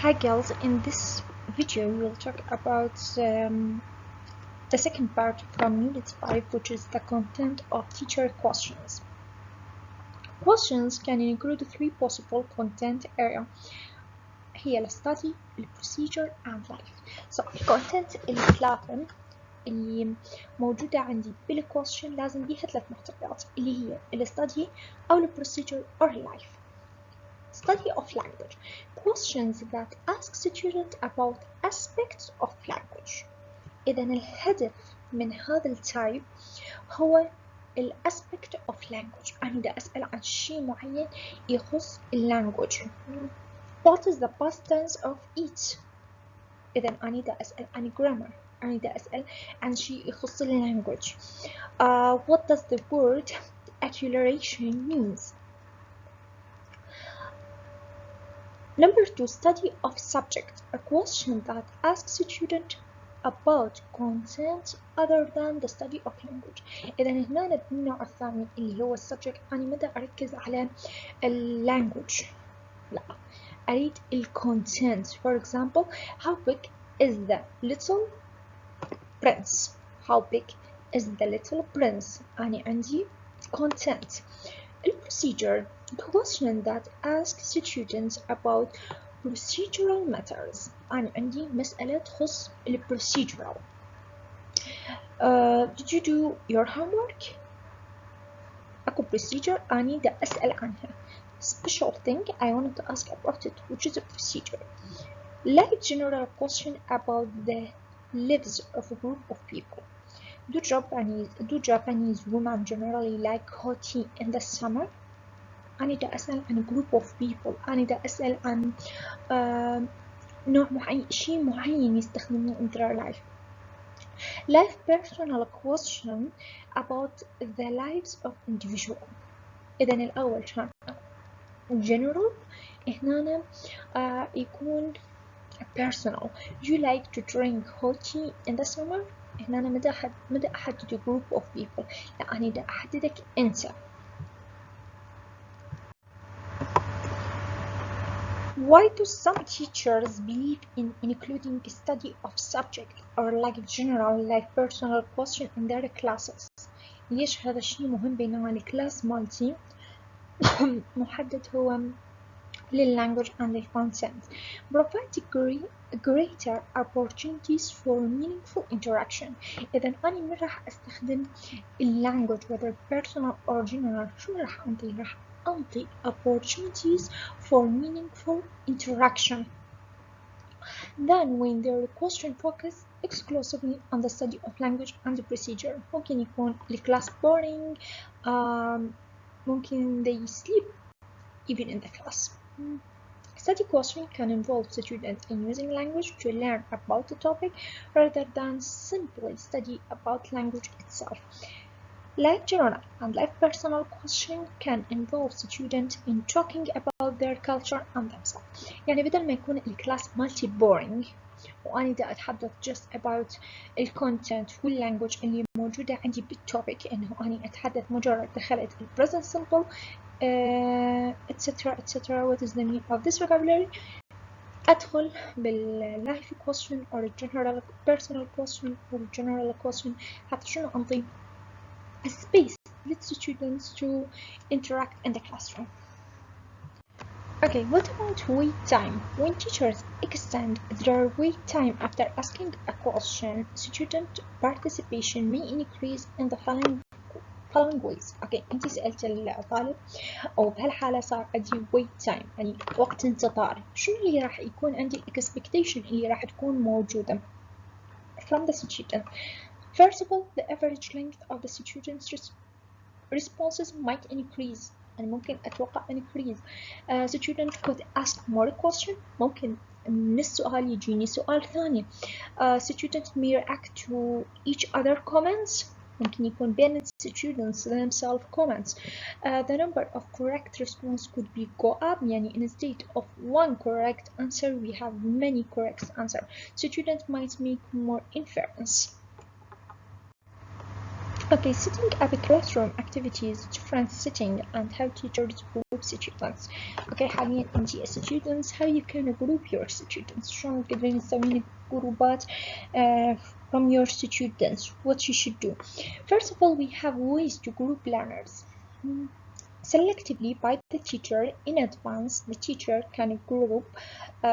Hi girls, in this video we'll talk about the second part from Unit 5, which is the content of teacher questions. Questions can include three possible content areas. هي الستادي، البروسيجر and life. So الكونتنت الثلاثة اللي موجودة عندي بالكويشن لازم بيها ثلاث محتويات اللي هي الستادي أو البروسيجر or life. Study of language. Questions that ask students about aspects of language. إذا الهدف من هذا التايب هو aspect of language. أنا دا أسأل عن شيء معين يخص language. What is the past tense of it? إذا أنا دا أسأل عن grammar. أنا دا أسأل عن شيء يخص language. What does the word acceleration means? Number 2, study of subject. A question that asks student about content other than the study of language. إذا هنا النوع الثاني اللي هو subject أنا مدى أركز على language. لا أريد content. For example, how big is the little prince? How big is the little prince? أنا عندي content. Procedure. Question that asks students about procedural matters. أنا عندي مسألة تخص procedural. Did you do your homework? أكو procedure أنا دا أسأل عنها. Special thing I wanted to ask about it, which is a procedure. Like general question about the lives of a group of people. Do Japanese women generally like hot tea in the summer? أنا دا أسأل عن group of people. أنا دا أسأل عن نوع معين، شيء معين يستخدموه in their life. Life personal question about the lives of individual. إذا الأول كان general، هنا يكون personal. You like to drink hot tea in the summer؟ هنا مدى أحدد group of people. لا أنا دا أحددك أنت. Why do some teachers believe in including study of subject or like general like personal question in their classes? ليش هذا الشيء مهم بينما الكلاس مالتي محدد هو للlanguage and the content. Provide greater opportunities for meaningful interaction. إذا أنا ما راح أستخدم language whether personal or general. شو راح أنطي؟ راح أنطي opportunities for meaningful interaction. Then when their question focus exclusively on the study of language and the procedure. ممكن يكون الكلاس boring. ممكن they sleep even in the class. Study question can involve students in using language to learn about the topic rather than simply study about language itself. Like general and like personal question can involve students in talking about their culture and themselves. يعني بدل ما يكون الكلاس مالتي boring وأنا دا أتحدث just about الcontent والlanguage اللي موجودة عندي بالtopic، إنه أنا أتحدث مجرد دخلت present simple etc. What is the meaning of this vocabulary? أدخل بالlife question or general personal question or general question حتى شنو أنطي space let students to interact in the classroom. Okay, what about wait time? When teachers extend their wait time after asking a question, student participation may increase in the following ways. Okay, انت سألت الطالب او بهالحالة صار عندي wait time يعني وقت انتظار. شو اللي راح يكون عندي expectation اللي راح تكون موجودة from the student? First of all, the average length of the student's responses might increase. يعني ممكن أتوقع increase. Student could ask more question. ممكن من السؤال يجيني سؤال ثاني. Student may react to each other comments. ممكن يكون بين students themselves comments. The number of correct response could be go up. يعني instead of one correct answer we have many correct answer. Student might make more inference. Okay, setting up classroom activities, different setting and how teachers group students. Okay, حاليا انتي students how you can group your students. شلون تقدرين تسوين جروبات from your students. What you should do. First of all, we have ways to group learners. Selectively by the teacher in advance, the teacher can group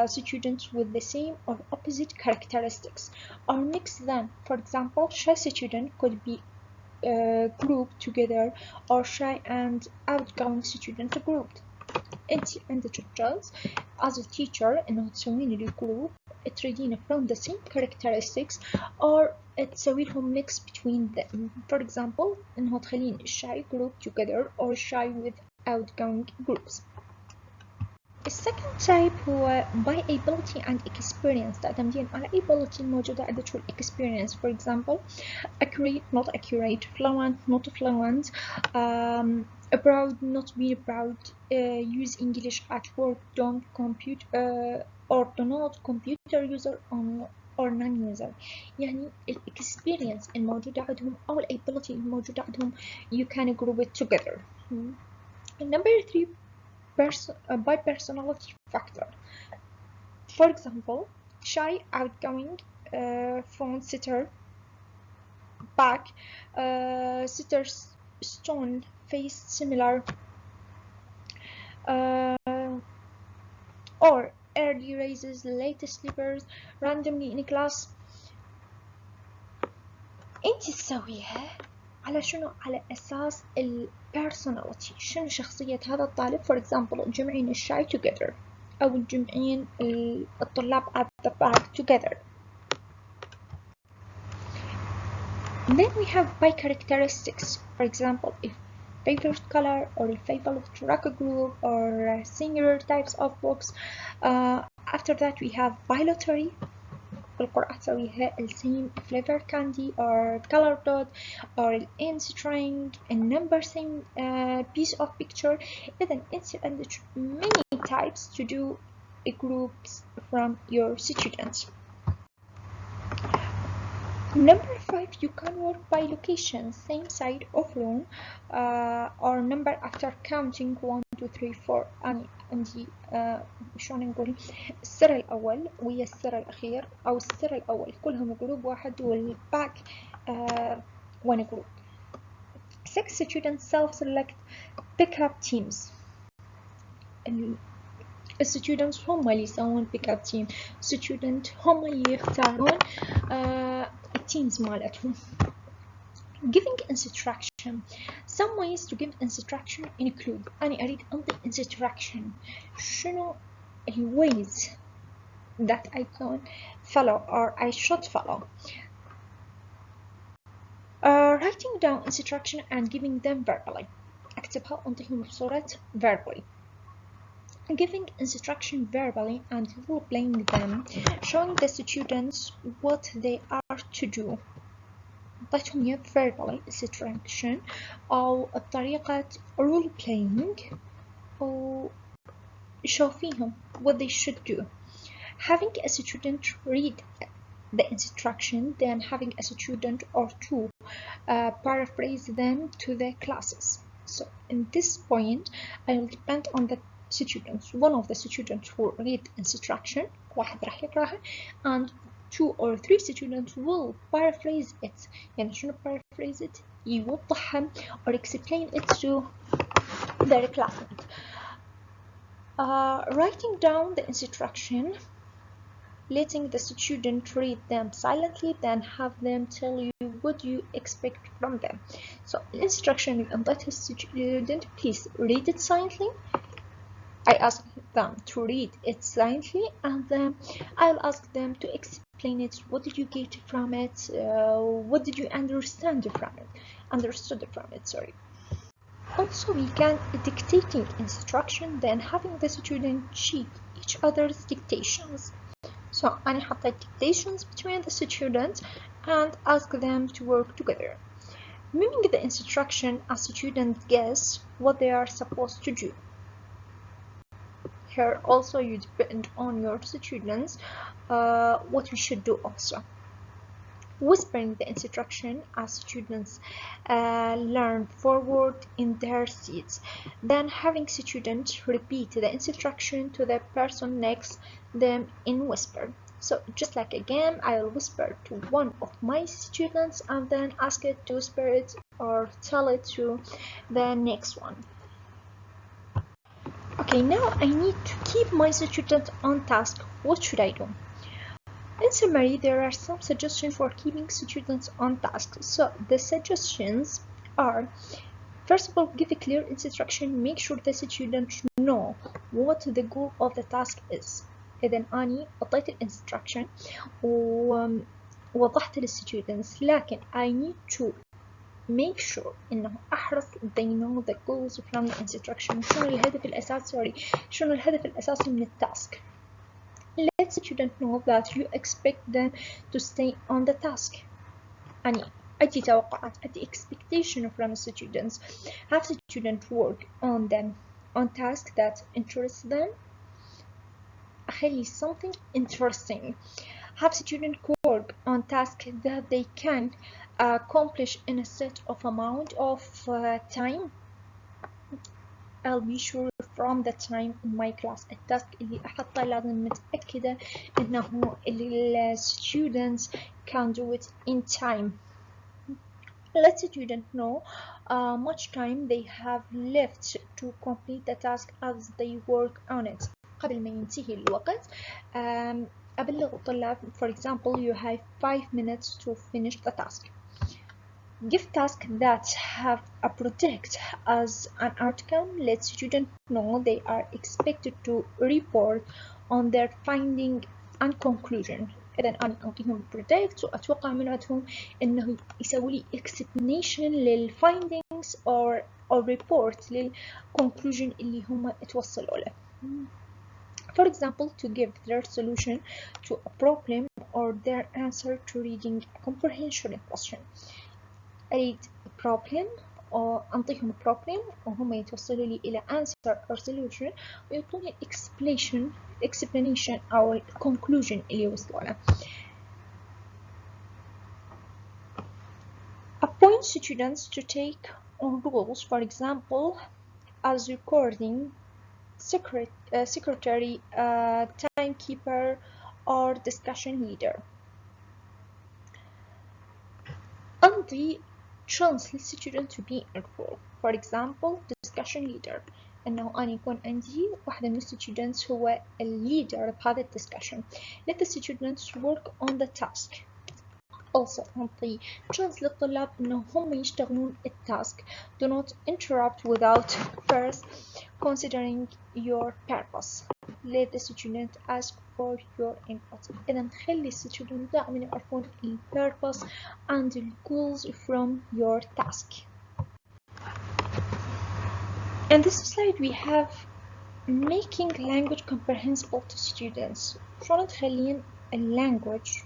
students with the same or opposite characteristics or mix them. For example, shy student could be grouped together or shy and outgoing student grouped. انت عندك الجاز as a teacher انه تسوين لي group تريدين from the same characteristics or تسوي لهم mix between them. For example انه تخلين shy group together or shy with outgoing groups. The second type هو by ability and experience. تعتمدين على ability الموجودة عندك experience. For example, accurate, not accurate, fluent, not fluent, proud, not be proud, use English at work, don't compute, or do not computer user or non-user. يعني experience الموجودة عندهم أو ability الموجودة عندهم you can group it together. Number 3, by personality factor. For example, shy, outgoing, front sitter, back, sitter, stone, face similar, or early raises, late sleepers, randomly in class. انت تسويها على شنو؟ على أساس personality. شنو شخصية هذا الطالب. For example تجمعين الشاي together أو تجمعين الطلاب at the back together. Then we have by characteristics. For example, if favorite color or a favorite track group or similar types of books. After that we have by lottery. بالقرعة تسويها same flavor candy or color dot or in string and number same piece of picture. إذن أنت عندك many types to do groups from your students. Number 5, you can work by location, same side of room or number after counting 1 2 3 4. أنا عندي شلون نقول السر الأول ويا السر الأخير أو السر الأول كلهم جروب واحد والباك one group. 6 students self-select pick up teams. students هم اللي يسوون pick up team. student هم اللي يختارون teams مالتهم. Giving instruction. Some ways to give instruction include أنا أريد أنطي instruction. شنو ways that I can follow or I should follow. Writing down instruction and giving them verbally. أكتبها أنطيهم بصورة verbally. Giving instruction verbally and role playing them, showing the students what they are to do. أعطيتهم إياه verbally instruction أو بطريقة role playing أو show فيهم what they should do. Having a student read the instruction, then having a student or two paraphrase them to the classes. So in this point, I will depend on the students. One of the students will read instruction, واحد راح يقراها, and 2 or 3 students will paraphrase it. يعني شنو paraphrase it؟ يوضحها or explain it to their classmate. Writing down the instruction, letting the student read them silently, then have them tell you what you expect from them. So instruction and let the student please read it silently. I ask them to read it silently and then I'll ask them to explain it. What did you get from it? What did you understood from it, sorry. Also, we can dictating instruction, then having the student check each other's dictations. So I حطيت dictations between the students and ask them to work together. Miming the instruction as students guess what they are supposed to do. Here also you depend on your students what we should do also. whispering the instruction as students learn forward in their seats, then having students repeat the instruction to the person next them in whisper. So just like a game, I'll whisper to one of my students and then ask it to whisper it or tell it to the next one. Okay, now I need to keep my student on task. What should I do? In summary, there are some suggestions for keeping students on task. So the suggestions are: first of all, give a clear instruction. Make sure the students know what the goal of the task is. إذا أني أعطيت الانستراكشن ووضحت للستودنتس، لكن I need to make sure إنه أحرص they know the goals from the instruction. شنو الهدف الأساسي شنو الهدف الأساسي من التاسك. Let students know that you expect them to stay on the task. يعني أدي توقعات، أدي expectation from students. Have students work on task that interests them. أخلي something interesting. Have students work on tasks that they can accomplish in a set of amount of time. I'll be sure from the time in my class التاسك اللي أحطه لازم متأكدة إنه ال students can do it in time. Let students know much time they have left to complete the task as they work on it. قبل ما ينتهي الوقت أبلغ الطلاب for example you have 5 minutes to finish the task. Give tasks that have a project as an outcome. Let students know they are expected to report on their finding and conclusion. إذا أنا أعطيهم project وأتوقع منهم إنه يسوي لي explanation للfindings or report للconclusion اللي هم توصلوا له. For example, to give their solution to a problem or their answer to reading a comprehension question. أريد problem أو أنطيهم problem وهم يتوصلوا لي إلى answer or solution ويعطوني explanation أو conclusion اللي وصلوا له. Appoint students to take on roles, for example, as recording secretary, timekeeper, or discussion leader. أنطي chance للstudent to be in role. For example, discussion leader. إنه أنا يكون عندي واحدة من students هو leader بهذا discussion. Let the students work on the task. Also أنطي chance للطلاب إنه هم يشتغلون التاسك. Do not interrupt without first considering your purpose. Let the student ask for your input. إذا خلي student دائما يعرفون ال purpose and the goals from your task. In this slide we have making language comprehensible to students. شلون تخلين language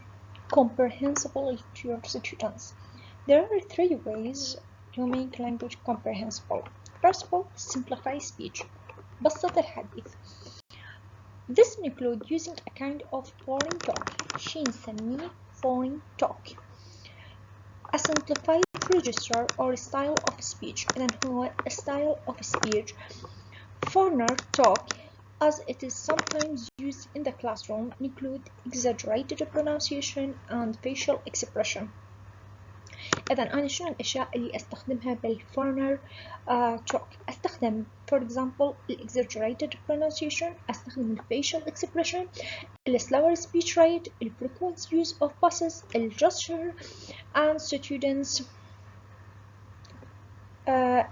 comprehensible to your students? There are 3 ways to make language comprehensible. First of all, simplify speech. بسط الحديث. This includes using a kind of foreign talk. شي نسميه foreign talk. A simplified register or style of speech. إذن هو a style of speech. Foreigner talk, as it is sometimes used in the classroom, include exaggerated pronunciation and facial expression. إذا أنا شنو الأشياء اللي أستخدمها بالforeigner talk؟ أستخدم for example exaggerated pronunciation، أستخدم facial expression، slower speech rate، frequent use of pauses، gesture and students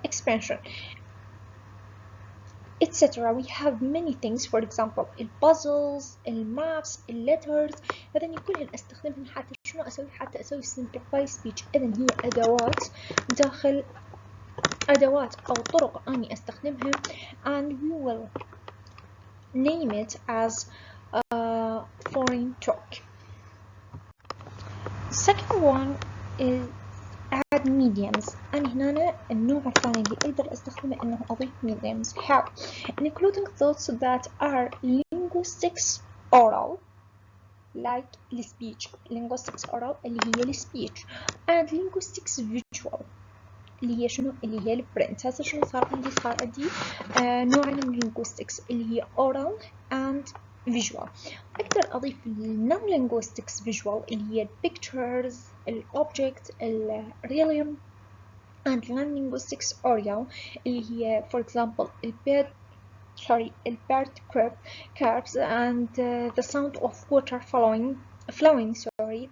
expansion, etc. We have many things, for example puzzles، maps، letters. إذن كلهن أستخدمهن حتى شنو أسوي؟ حتى أسوي simplify speech. إذن هي أدوات داخل أدوات أو طرق أني أستخدمها and we will name it as foreign talk. Second one is add mediums. أنا هنا النوع الثاني اللي أقدر أستخدمه إنه أضيف mediums. How? Including thoughts that are linguistics oral like السبيتش linguistics oral اللي هي السبيتش and linguistics visual اللي هي شنو اللي هي البرنت. هسه شنو صار عندي نوعين من linguistics اللي هي oral and visual. أقدر أضيف non linguistics visual اللي هي pictures object realm and non linguistics oral اللي هي for example bird curves and the sound of water flowing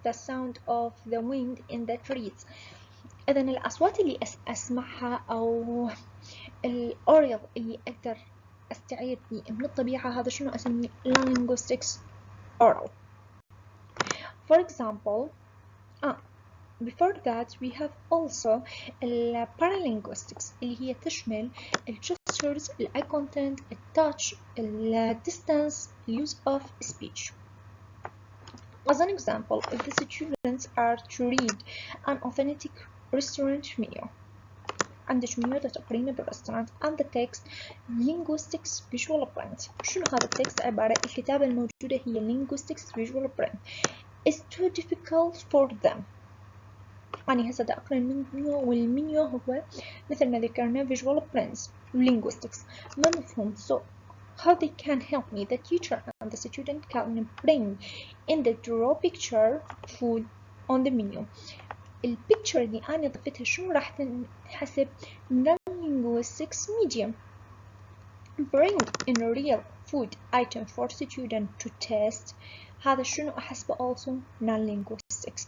the sound of the wind in the trees. إذن الأصوات اللي أسمعها أو الأوريال اللي أقدر أستعيد من الطبيعة هذا شنو أسميه linguistics oral. For example before that we have also paralinguistics اللي هي تشمل gestures, eye contact, touch, distance, use of speech. As an example, if the students are to read an authentic restaurant menu عندك منيو تقرينه بالرestaurant and the text linguistics visual print. شنو هذا التكست؟ عبارة الكتابة الموجودة هي linguistics visual print. It's too difficult for them. أنا هسه دا أقرأ المنيو والمنيو هو مثل ما ذكرنا visual prints linguistics ما مفهوم. So how they can help me? The teacher and the student can bring in the draw picture food on the menu. البيكتشر اللي أنا ضفتها شنو راح تنحسب non-linguistics medium. Bring in a real food item for student to test. هذا شنو أحسبه also non-linguistics.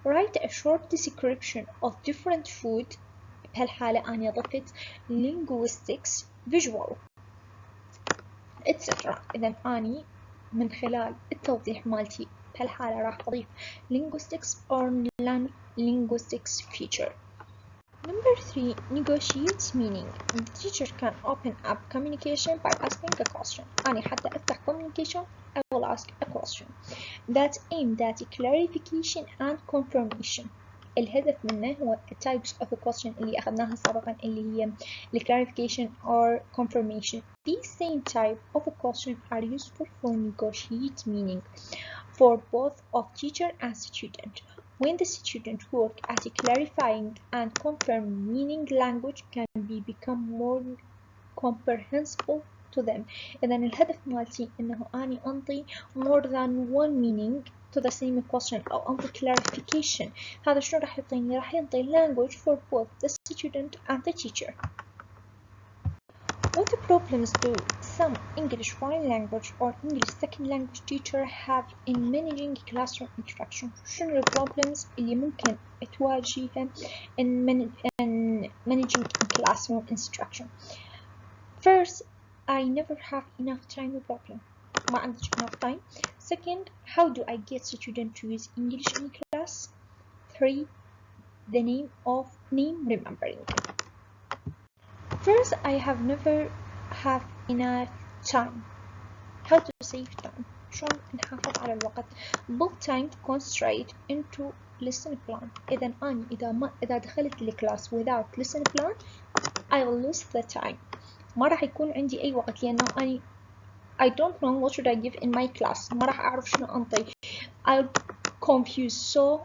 Write a short description of different food. بهالحالة أنا ضفت linguistics visual etc. إذا أني من خلال التوضيح مالتي بهالحالة راح أضيف linguistics or non-linguistics feature. Number 3, negotiate meaning. The teacher can open up communication by asking a question. أنا حتى أفتح communication I will ask a question that aimed at clarification and confirmation. الهدف منه هو types of a question اللي أخذناها سابقا اللي هي clarification or confirmation. These same type of a question are useful for negotiate meaning for both of teacher and student. When the student work at clarifying and confirm meaning, language can become more comprehensible to them. إذن الهدف مالتي إنه أني أنطي more than one meaning to the same question أو أنطي clarification. هذا شنو راح يعطيني؟ راح ينطي language for both the student and the teacher. What problems do some English foreign language or English second language teacher have in managing classroom instruction? شنو problems اللي ممكن تواجهها in managing classroom instruction? First, I never have enough time problem. ما عندك enough time. Second, how do I get students to use English in class? 3, the name remembering. First, I have never have enough time. How to save time? شلون نحافظ على الوقت؟ Book time to concentrate into lesson plan. إذا دخلت الكلاس without lesson plan, I will lose the time. ما راح يكون عندي أي وقت لأنه I don't know what should I give in my class. ما راح أعرف شنو أنطي. I'll confuse. So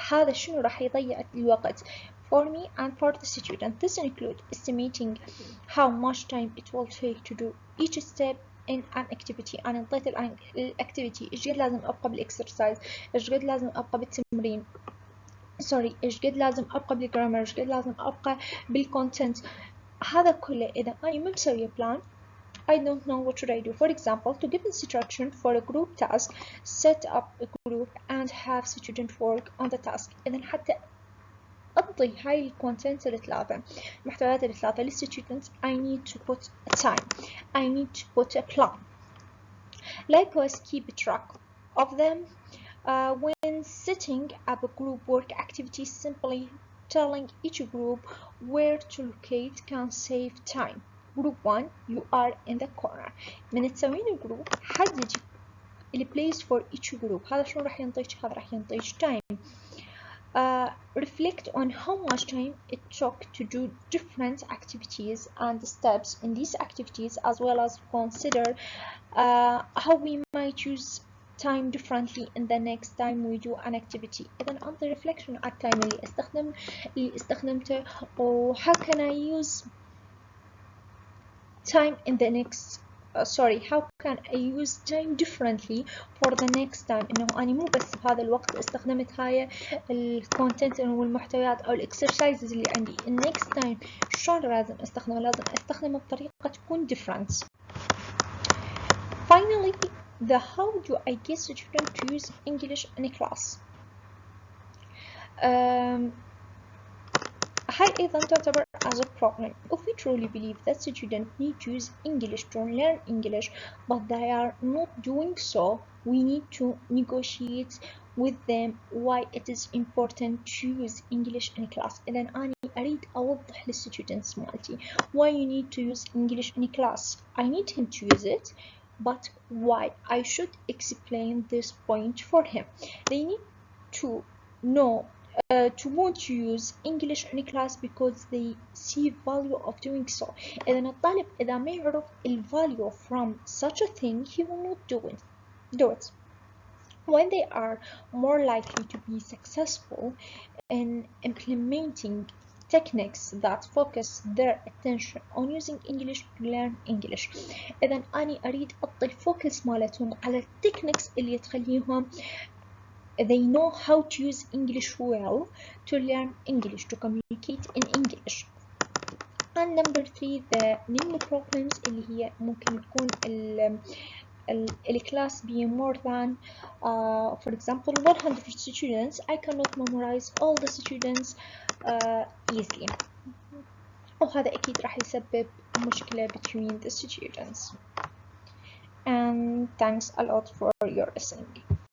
هذا شنو راح يضيع الوقت for me and for the student. This includes estimating how much time it will take to do each step in an activity. أنا انطيت الactivity إيش قد لازم أبقى بالexercise، إيش قد لازم أبقى بالتمرين، إيش قد لازم أبقى بالgrammar، إيش قد لازم أبقى بالcontent. هذا كله إذا أنا ما مسوية plan I don't know what should I do. For example, to give instruction for a group task, set up a group and have student work on the task. إذا حتى أضي هاي الكونتنت الثلاثة محتويات الثلاثة للstudents I need to put a time. I need to put a plan. Likewise, keep track of them when setting up a group work activity. Simply telling each group where to locate can save time. Group 1 you are in the corner. من تسوين الجروب حددي ال place for each group. هذا شنو راح ينطيك؟ هذا راح ينطيك time. Reflect on how much time it took to do different activities and steps in these activities, as well as consider how we might use time differently in the next time we do an activity. إذا أنطي reflection على التايم اللي استخدمته و how can I use time in the next how can I use time differently for the next time. إنه أنا مو بس بهذا الوقت استخدمت هاي الكونتنت والمحتويات أو الإكسرسايزز اللي عندي. next time شلون لازم أستخدمه بطريقة تكون different. Finally, how do I get students to use English in a class? هاي أيضا تعتبر as a problem. If we truly believe that students need to use English to learn English, but they are not doing so, we need to negotiate with them why it is important to use English in class. إذا أنا أريد أوضح للstudents مالتي why you need to use English in class. I need him to use it, but why? I should explain this point for him. They need to know to want to use English in class because they see value of doing so. إذا الطالب إذا ما يعرف value from such a thing, he will not do it. When they are more likely to be successful in implementing techniques that focus their attention on using English to learn English. إذا أنا أريد أعطي الفوكس مالتهم على التكنيكس اللي تخليهم they know how to use English well to learn English, to communicate in English. And number 3, the mini problems اللي هي ممكن تكون الكلاس be more than for example 100 students. I cannot memorize all the students easily. وهذا أكيد راح يسبب مشكلة between the students. And thanks a lot for your listening.